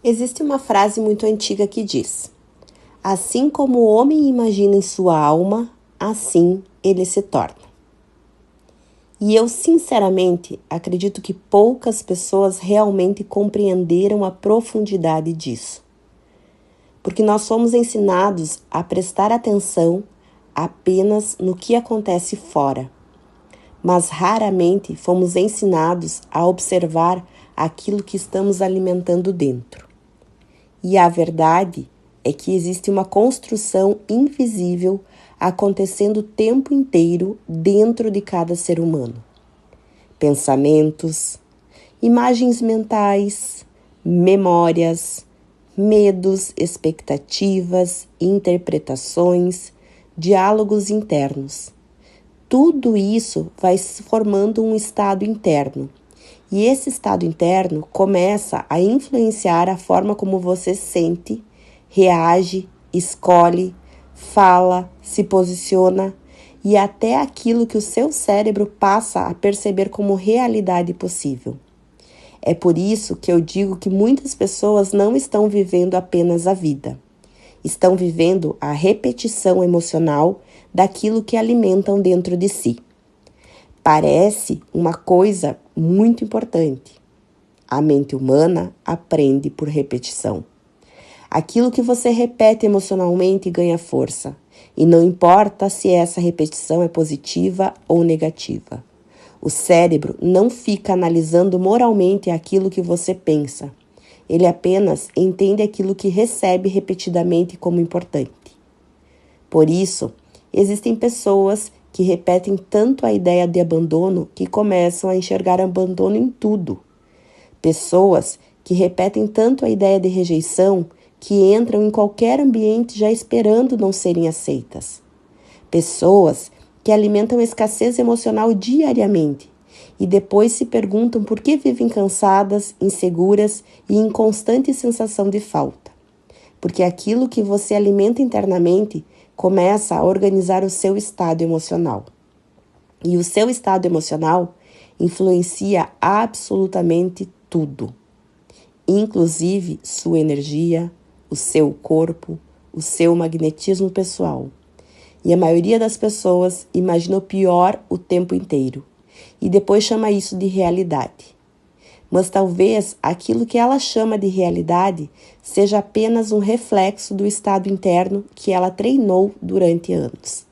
Existe uma frase muito antiga que diz: assim como o homem imagina em sua alma, assim ele se torna. E eu, sinceramente, acredito que poucas pessoas realmente compreenderam a profundidade disso. Porque nós somos ensinados a prestar atenção apenas no que acontece fora, mas raramente fomos ensinados a observar aquilo que estamos alimentando dentro. E a verdade é que existe uma construção invisível acontecendo o tempo inteiro dentro de cada ser humano. Pensamentos, imagens mentais, memórias, medos, expectativas, interpretações, diálogos internos. Tudo isso vai se formando um estado interno. E esse estado interno começa a influenciar a forma como você sente, reage, escolhe, fala, se posiciona e até aquilo que o seu cérebro passa a perceber como realidade possível. É por isso que eu digo que muitas pessoas não estão vivendo apenas a vida. Estão vivendo a repetição emocional daquilo que alimentam dentro de si. Parece uma coisa muito importante. A mente humana aprende por repetição. Aquilo que você repete emocionalmente ganha força, e não importa se essa repetição é positiva ou negativa. O cérebro não fica analisando moralmente aquilo que você pensa. Ele apenas entende aquilo que recebe repetidamente como importante. Por isso, existem pessoas que repetem tanto a ideia de abandono que começam a enxergar abandono em tudo. Pessoas que repetem tanto a ideia de rejeição que entram em qualquer ambiente já esperando não serem aceitas. Pessoas que alimentam escassez emocional diariamente e depois se perguntam por que vivem cansadas, inseguras e em constante sensação de falta. Porque aquilo que você alimenta internamente começa a organizar o seu estado emocional. E o seu estado emocional influencia absolutamente tudo, inclusive sua energia, o seu corpo, o seu magnetismo pessoal. E a maioria das pessoas imagina o pior o tempo inteiro e depois chama isso de realidade. Mas talvez aquilo que ela chama de realidade seja apenas um reflexo do estado interno que ela treinou durante anos.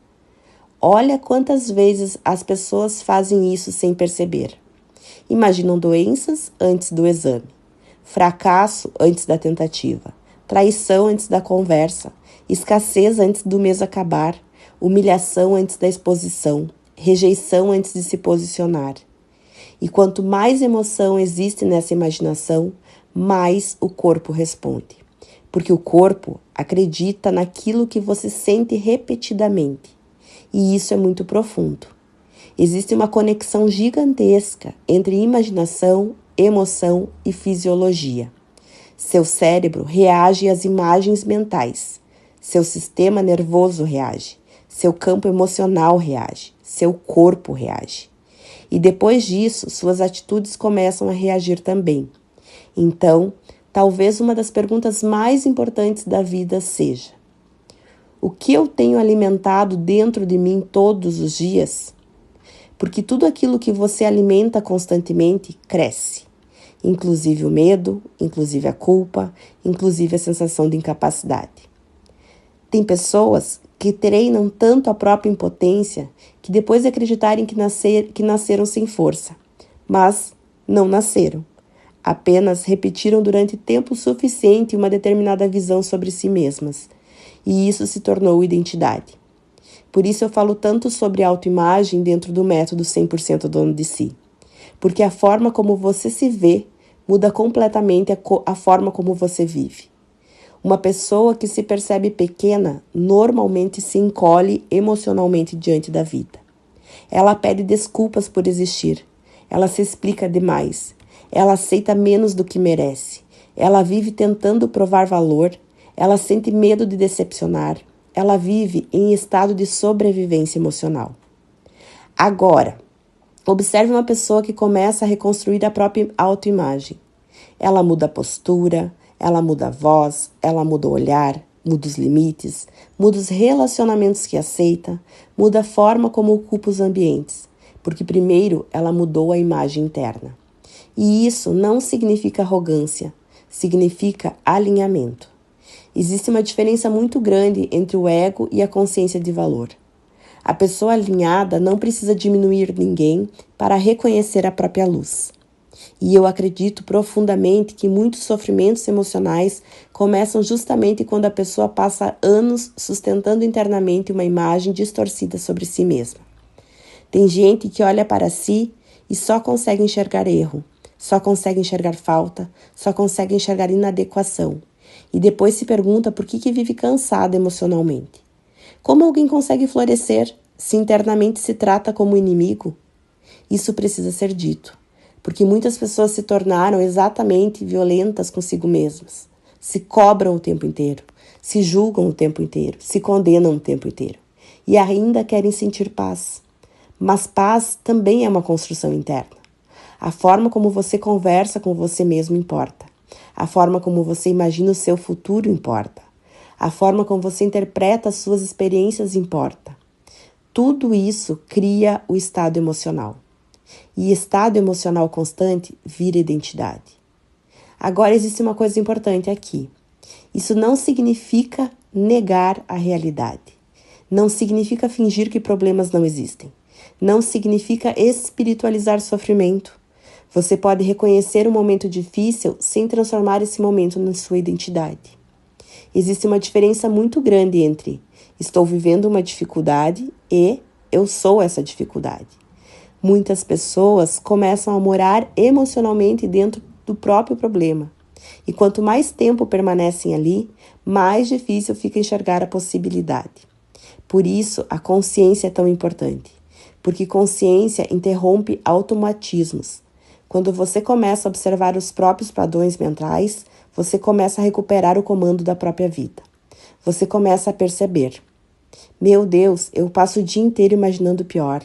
Olha quantas vezes as pessoas fazem isso sem perceber. Imaginam doenças antes do exame, fracasso antes da tentativa, traição antes da conversa, escassez antes do mês acabar, humilhação antes da exposição, rejeição antes de se posicionar. E quanto mais emoção existe nessa imaginação, mais o corpo responde. Porque o corpo acredita naquilo que você sente repetidamente. E isso é muito profundo. Existe uma conexão gigantesca entre imaginação, emoção e fisiologia. Seu cérebro reage às imagens mentais. Seu sistema nervoso reage. Seu campo emocional reage. Seu corpo reage. E depois disso, suas atitudes começam a reagir também. Então, talvez uma das perguntas mais importantes da vida seja: o que eu tenho alimentado dentro de mim todos os dias? Porque tudo aquilo que você alimenta constantemente cresce. Inclusive o medo, inclusive a culpa, inclusive a sensação de incapacidade. Tem pessoas que treinam tanto a própria impotência que depois de acreditarem que nasceram sem força, mas não nasceram. Apenas repetiram durante tempo suficiente uma determinada visão sobre si mesmas, e isso se tornou identidade. Por isso eu falo tanto sobre autoimagem dentro do método 100% dono de si, porque a forma como você se vê muda completamente a forma como você vive. Uma pessoa que se percebe pequena normalmente se encolhe emocionalmente diante da vida. Ela pede desculpas por existir. Ela se explica demais. Ela aceita menos do que merece. Ela vive tentando provar valor. Ela sente medo de decepcionar. Ela vive em estado de sobrevivência emocional. Agora, observe uma pessoa que começa a reconstruir a própria autoimagem. Ela muda a postura, Ela muda a voz, ela muda o olhar, muda os limites, muda os relacionamentos que aceita, muda a forma como ocupa os ambientes, porque primeiro ela mudou a imagem interna. E isso não significa arrogância, significa alinhamento. Existe uma diferença muito grande entre o ego e a consciência de valor. A pessoa alinhada não precisa diminuir ninguém para reconhecer a própria luz. E eu acredito profundamente que muitos sofrimentos emocionais começam justamente quando a pessoa passa anos sustentando internamente uma imagem distorcida sobre si mesma. Tem gente que olha para si e só consegue enxergar erro, só consegue enxergar falta, só consegue enxergar inadequação. E depois se pergunta por que vive cansada emocionalmente. Como alguém consegue florescer se internamente se trata como inimigo? Isso precisa ser dito, porque muitas pessoas se tornaram exatamente violentas consigo mesmas. Se cobram o tempo inteiro, se julgam o tempo inteiro, se condenam o tempo inteiro. E ainda querem sentir paz. Mas paz também é uma construção interna. A forma como você conversa com você mesmo importa. A forma como você imagina o seu futuro importa. A forma como você interpreta as suas experiências importa. Tudo isso cria o estado emocional. E estado emocional constante vira identidade. Agora existe uma coisa importante aqui. Isso não significa negar a realidade. Não significa fingir que problemas não existem. Não significa espiritualizar sofrimento. Você pode reconhecer um momento difícil sem transformar esse momento na sua identidade. Existe uma diferença muito grande entre estou vivendo uma dificuldade e eu sou essa dificuldade. Muitas pessoas começam a morar emocionalmente dentro do próprio problema. E quanto mais tempo permanecem ali, mais difícil fica enxergar a possibilidade. Por isso, a consciência é tão importante. Porque consciência interrompe automatismos. Quando você começa a observar os próprios padrões mentais, você começa a recuperar o comando da própria vida. Você começa a perceber. Meu Deus, eu passo o dia inteiro imaginando o pior.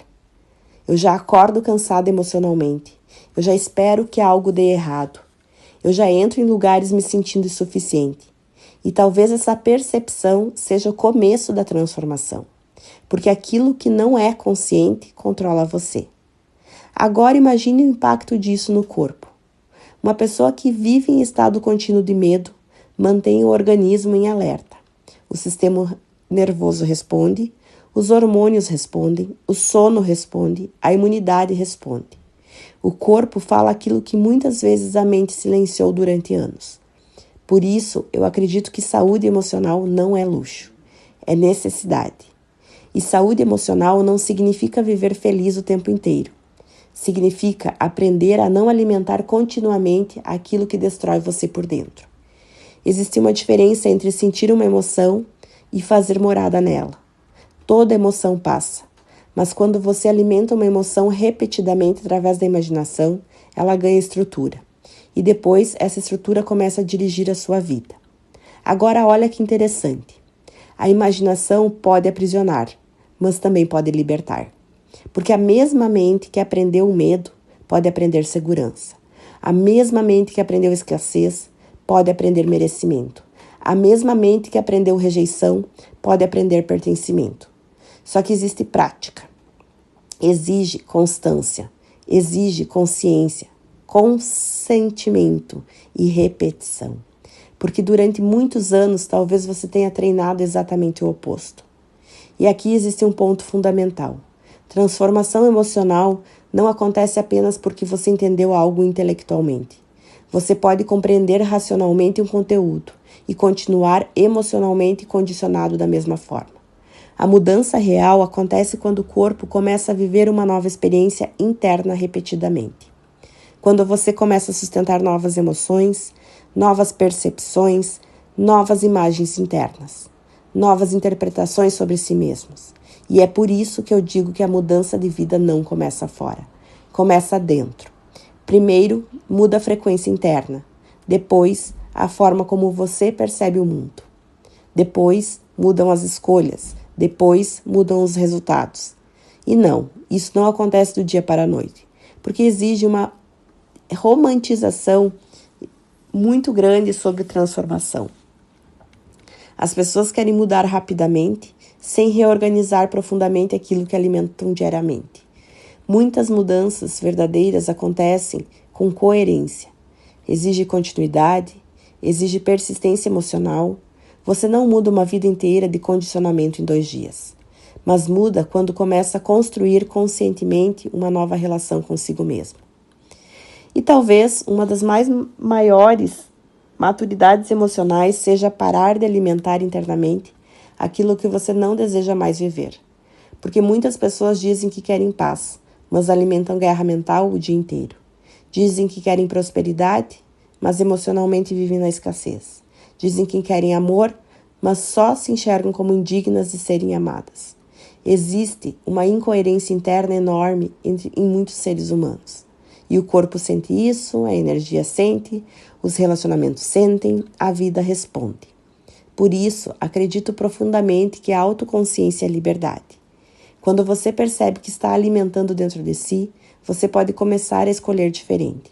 Eu já acordo cansada emocionalmente. Eu já espero que algo dê errado. Eu já entro em lugares me sentindo insuficiente. E talvez essa percepção seja o começo da transformação. Porque aquilo que não é consciente controla você. Agora imagine o impacto disso no corpo. Uma pessoa que vive em estado contínuo de medo mantém o organismo em alerta. O sistema nervoso responde, os hormônios respondem, o sono responde, a imunidade responde. O corpo fala aquilo que muitas vezes a mente silenciou durante anos. Por isso, eu acredito que saúde emocional não é luxo, é necessidade. E saúde emocional não significa viver feliz o tempo inteiro. Significa aprender a não alimentar continuamente aquilo que destrói você por dentro. Existe uma diferença entre sentir uma emoção e fazer morada nela. Toda emoção passa, mas quando você alimenta uma emoção repetidamente através da imaginação, ela ganha estrutura. E depois essa estrutura começa a dirigir a sua vida. Agora olha que interessante. A imaginação pode aprisionar, mas também pode libertar. Porque a mesma mente que aprendeu o medo pode aprender segurança. A mesma mente que aprendeu escassez pode aprender merecimento. A mesma mente que aprendeu rejeição pode aprender pertencimento. Só que existe prática. Exige constância, exige consciência, consentimento e repetição. Porque durante muitos anos talvez você tenha treinado exatamente o oposto. E aqui existe um ponto fundamental. Transformação emocional não acontece apenas porque você entendeu algo intelectualmente. Você pode compreender racionalmente um conteúdo e continuar emocionalmente condicionado da mesma forma. A mudança real acontece quando o corpo começa a viver uma nova experiência interna repetidamente. Quando você começa a sustentar novas emoções, novas percepções, novas imagens internas, novas interpretações sobre si mesmos. E é por isso que eu digo que a mudança de vida não começa fora, começa dentro. Primeiro, muda a frequência interna. Depois, a forma como você percebe o mundo. Depois, mudam as escolhas. Depois, mudam os resultados. E não, isso não acontece do dia para a noite, porque exige uma romantização muito grande sobre transformação. As pessoas querem mudar rapidamente, sem reorganizar profundamente aquilo que alimentam diariamente. Muitas mudanças verdadeiras acontecem com coerência. Exige continuidade, exige persistência emocional. Você não muda uma vida inteira de condicionamento em 2 dias, mas muda quando começa a construir conscientemente uma nova relação consigo mesmo. E talvez uma das maiores maturidades emocionais seja parar de alimentar internamente aquilo que você não deseja mais viver. Porque muitas pessoas dizem que querem paz, mas alimentam guerra mental o dia inteiro. Dizem que querem prosperidade, mas emocionalmente vivem na escassez. Dizem que querem amor, mas só se enxergam como indignas de serem amadas. Existe uma incoerência interna enorme em muitos seres humanos. E o corpo sente isso, a energia sente, os relacionamentos sentem, a vida responde. Por isso, acredito profundamente que a autoconsciência é liberdade. Quando você percebe que está alimentando dentro de si, você pode começar a escolher diferente.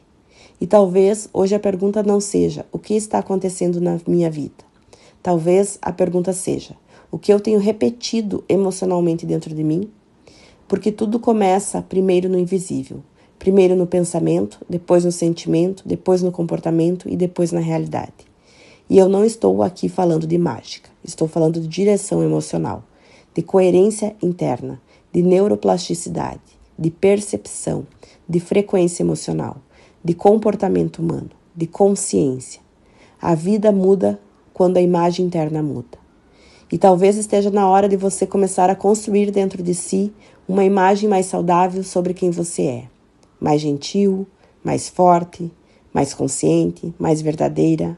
E talvez hoje a pergunta não seja o que está acontecendo na minha vida. Talvez a pergunta seja o que eu tenho repetido emocionalmente dentro de mim? Porque tudo começa primeiro no invisível. Primeiro no pensamento, depois no sentimento, depois no comportamento e depois na realidade. E eu não estou aqui falando de mágica, estou falando de direção emocional, de coerência interna, de neuroplasticidade, de percepção, de frequência emocional, de comportamento humano, de consciência. A vida muda quando a imagem interna muda. E talvez esteja na hora de você começar a construir dentro de si uma imagem mais saudável sobre quem você é. Mais gentil, mais forte, mais consciente, mais verdadeira.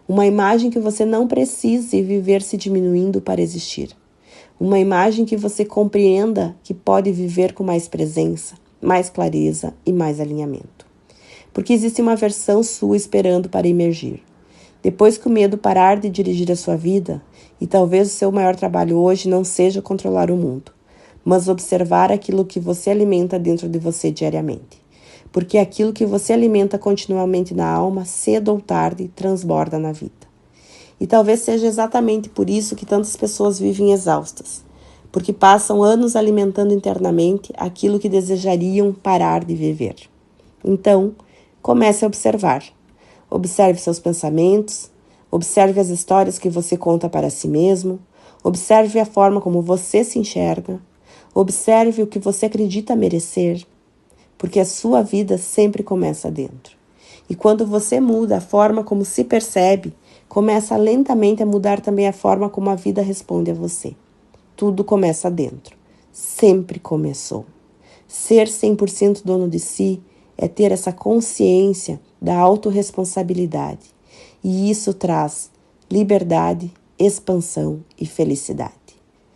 Uma imagem que você não precise viver se diminuindo para existir. Uma imagem que você compreenda que pode viver com mais presença, mais clareza e mais alinhamento. Porque existe uma versão sua esperando para emergir. Depois que o medo parar de dirigir a sua vida, e talvez o seu maior trabalho hoje não seja controlar o mundo, mas observar aquilo que você alimenta dentro de você diariamente. Porque aquilo que você alimenta continuamente na alma, cedo ou tarde, transborda na vida. E talvez seja exatamente por isso que tantas pessoas vivem exaustas, porque passam anos alimentando internamente aquilo que desejariam parar de viver. Então, comece a observar. Observe seus pensamentos, observe as histórias que você conta para si mesmo, observe a forma como você se enxerga, observe o que você acredita merecer, porque a sua vida sempre começa dentro. E quando você muda a forma como se percebe, começa lentamente a mudar também a forma como a vida responde a você. Tudo começa dentro. Sempre começou. Ser 100% dono de si é ter essa consciência da autorresponsabilidade. E isso traz liberdade, expansão e felicidade.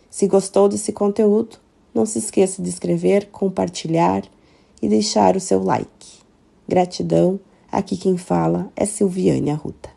Se gostou desse conteúdo, não se esqueça de inscrever, compartilhar e deixar o seu like. Gratidão, aqui quem fala é Silviane Arruda.